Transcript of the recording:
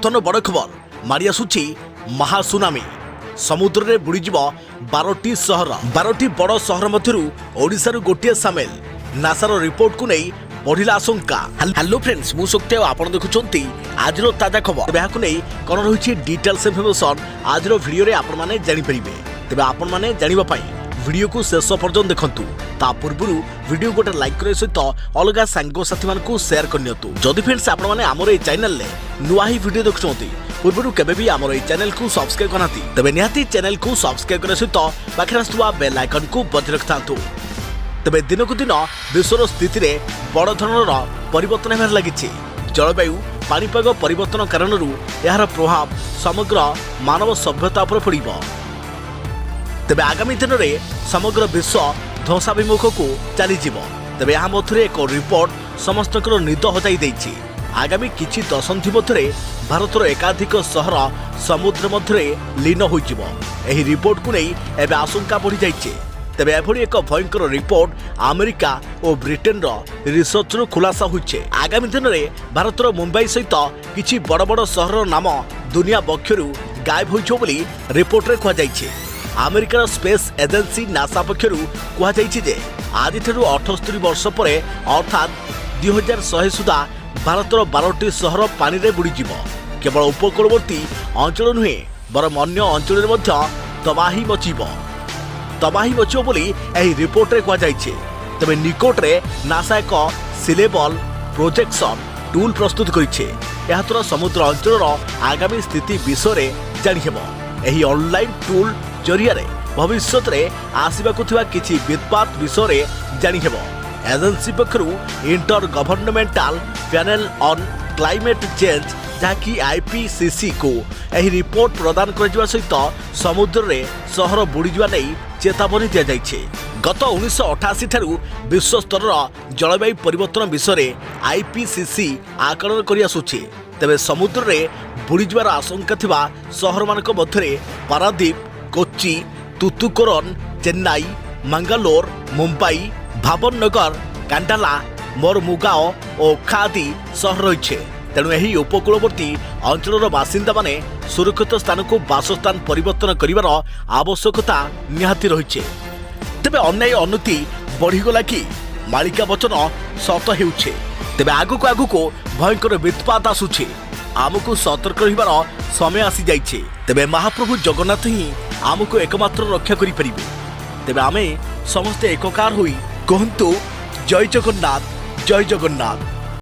ବର୍ତ୍ତମାନ ବଡ଼ ଖବର ମାଡ଼ି ଆସୁଛି ମହାସୁନାମି। ସମୁଦ୍ରରେ ବୁଡ଼ିଯିବ 12ଟି ସହର। 12ଟି ବଡ଼ ସହର ମଧ୍ୟରୁ ଓଡ଼ିଶାରୁ ଗୋଟିଏ ସାମିଲ। ନାସାର ରିପୋର୍ଟକୁ ନେଇ ବଢ଼ିଲା ଆଶଙ୍କା। ହ୍ୟାଲୋ ଫ୍ରେଣ୍ଡସ୍, ମୁଁ ଶକ୍ତି ଆଉ ଆପଣ ଦେଖୁଛନ୍ତି ଆଜିର ତାଜା ଖବର। ତେବେ ଏହାକୁ ନେଇ କ'ଣ ରହିଛି ଡିଟେଲ୍ସ ଇନଫର୍ମେସନ୍ ଆଜିର ଭିଡ଼ିଓରେ ଆପଣମାନେ ଜାଣିପାରିବେ। ତେବେ ଆପଣମାନେ ଜାଣିବା ପାଇଁ ভিডিওକୁ ଶେଷ ପର୍ଯ୍ୟନ୍ତ ଦେଖନ୍ତୁ। ତା ପୂର୍ବରୁ ଭିଡ଼ିଓ ଗୋଟେ ଲାଇକ୍ କରିବା ସହିତ ଅଲଗା ସାଙ୍ଗସାଥୀମାନଙ୍କୁ ସେୟାର କରିନିଅନ୍ତୁ। ଯଦି ଫ୍ରେଣ୍ଡସ୍ ଆପଣମାନେ ଆମର ଏହି ଚ୍ୟାନେଲରେ ନୂଆ ହିଁ ଭିଡ଼ିଓ ଦେଖୁଛନ୍ତି, ପୂର୍ବରୁ କେବେ ବି ଆମର ଏହି ଚ୍ୟାନେଲକୁ ସବସ୍କ୍ରାଇବ୍ କରିନାହାନ୍ତି, ତେବେ ନିହାତି ଚ୍ୟାନେଲକୁ ସବସ୍କ୍ରାଇବ୍ କରିବା ସହିତ ପାଖରେ ଆସୁଥିବା ବେଲ୍ ଆଇକନ୍କୁ ବଜାଇ ରଖିଥାନ୍ତୁ। ତେବେ ଦିନକୁ ଦିନ ବିଶ୍ୱର ସ୍ଥିତିରେ ବଡ଼ ଧରଣର ପରିବର୍ତ୍ତନ ହେବାରେ ଲାଗିଛି। ଜଳବାୟୁ ପାଣିପାଗ ପରିବର୍ତ୍ତନ କାରଣରୁ ଏହାର ପ୍ରଭାବ ସମଗ୍ର ମାନବ ସଭ୍ୟତା ଉପରେ ପଡ଼ିବ। ତେବେ ଆଗାମୀ ଦିନରେ ସମଗ୍ର ବିଶ୍ୱ ଧ୍ୱଂସାଭିମୁଖକୁ ଚାଲିଯିବ। ତେବେ ଏହା ମଧ୍ୟରେ ଏକ ରିପୋର୍ଟ ସମସ୍ତଙ୍କର ନିଦ ହଜାଇ ଦେଇଛି। ଆଗାମୀ କିଛି ଦଶନ୍ଧି ମଧ୍ୟରେ ଭାରତର ଏକାଧିକ ସହର ସମୁଦ୍ର ମଧ୍ୟରେ ଲୀନ ହୋଇଯିବ। ଏହି ରିପୋର୍ଟକୁ ନେଇ ଏବେ ଆଶଙ୍କା ବଢ଼ିଯାଇଛି। ତେବେ ଏଭଳି ଏକ ଭୟଙ୍କର ରିପୋର୍ଟ ଆମେରିକା ଓ ବ୍ରିଟେନର ରିସର୍ଚ୍ଚରୁ ଖୁଲାସା ହୋଇଛି। ଆଗାମୀ ଦିନରେ ଭାରତର ମୁମ୍ବାଇ ସହିତ କିଛି ବଡ଼ ବଡ଼ ସହରର ନାମ ଦୁନିଆ ବକ୍ଷରୁ ଗାୟବ ହୋଇଯିବ ବୋଲି ରିପୋର୍ଟରେ କୁହାଯାଇଛି। ଆମେରିକାର ସ୍ପେସ୍ ଏଜେନ୍ସି ନାସା ପକ୍ଷରୁ କୁହାଯାଇଛି ଯେ ଆଜିଠାରୁ 78 ବର୍ଷ ପରେ ଅର୍ଥାତ୍ 2100 ସୁଦ୍ଧା ଭାରତର 12ଟି ସହର ପାଣିରେ ବୁଡ଼ିଯିବ। କେବଳ ଉପକୂଳବର୍ତ୍ତୀ ଅଞ୍ଚଳ ନୁହେଁ, ବରଂ ଅନ୍ୟ ଅଞ୍ଚଳରେ ମଧ୍ୟ ତବାହୀ ମଚିବ ବୋଲି ଏହି ରିପୋର୍ଟରେ କୁହାଯାଇଛି। ତେବେ ନିକଟରେ ନାସା ଏକ ସିଲେବଲ୍ ପ୍ରୋଜେକ୍ସନ୍ ଟୁଲ୍ ପ୍ରସ୍ତୁତ କରିଛି। ଏହାଦ୍ୱାରା ସମୁଦ୍ର ଅଞ୍ଚଳର ଆଗାମୀ ସ୍ଥିତି ବିଷୟରେ ଜାଣିହେବ। ଏହି ଅନଲାଇନ୍ ଟୁଲ୍ ଜରିଆରେ ଭବିଷ୍ୟତରେ ଆସିବାକୁ ଥିବା କିଛି ବିପଦ ବିଷୟରେ ଜାଣିହେବ। ଏଜେନ୍ସି ପକ୍ଷରୁ inter governmental panel on climate change ଯାହାକି IPCCକୁ ଏହି ରିପୋର୍ଟ ପ୍ରଦାନ କରାଯିବା ସହିତ ସମୁଦ୍ରରେ ସହର ବୁଡ଼ିଯିବା ନେଇ ଚେତାବନୀ ଦିଆଯାଇଛି। ଗତ 1988 ଠାରୁ ବିଶ୍ୱସ୍ତରର ଜଳବାୟୁ ପରିବର୍ତ୍ତନ ବିଷୟରେ IPCC ଆକଳନ କରିଆସୁଛି। ତେବେ ସମୁଦ୍ରରେ ବୁଡ଼ିଯିବାର ଆଶଙ୍କା ଥିବା ସହରମାନଙ୍କ ମଧ୍ୟରେ ପାରାଦୀପ, କୋଚି, ତୁତୁକୋରନ୍, ଚେନ୍ନାଇ, ମାଙ୍ଗାଲୋର, ମୁମ୍ବାଇ, ଭାବନଗର, କାଣ୍ଡାଲା, ମୋରମୁଗାଓ ଓ ଓଖା ଆଦି ସହର ରହିଛି। ତେଣୁ ଏହି ଉପକୂଳବର୍ତ୍ତୀ ଅଞ୍ଚଳର ବାସିନ୍ଦାମାନେ ସୁରକ୍ଷିତ ସ୍ଥାନକୁ ବାସସ୍ଥାନ ପରିବର୍ତ୍ତନ କରିବାର ଆବଶ୍ୟକତା ନିହାତି ରହିଛି। ତେବେ ଅନ୍ୟାୟ ଅନୀତି ବଢ଼ିଗଲା କି ମାଳିକା ବଚନ ସତ ହେଉଛି। ତେବେ ଆଗକୁ ଭୟଙ୍କର ବିପଦ ଆସୁଛି। ଆମକୁ ସତର୍କ ରହିବାର ସମୟ ଆସିଯାଇଛି। ତେବେ ମହାପ୍ରଭୁ ଜଗନ୍ନାଥ ହିଁ ଆମକୁ ଏକମାତ୍ର ରକ୍ଷା କରିପାରିବେ। ତେବେ ଆମେ ସମସ୍ତେ ଏକକାର ହୋଇ କୁହନ୍ତୁ ଜୟ ଜଗନ୍ନାଥ, ଜୟ ଜଗନ୍ନାଥ।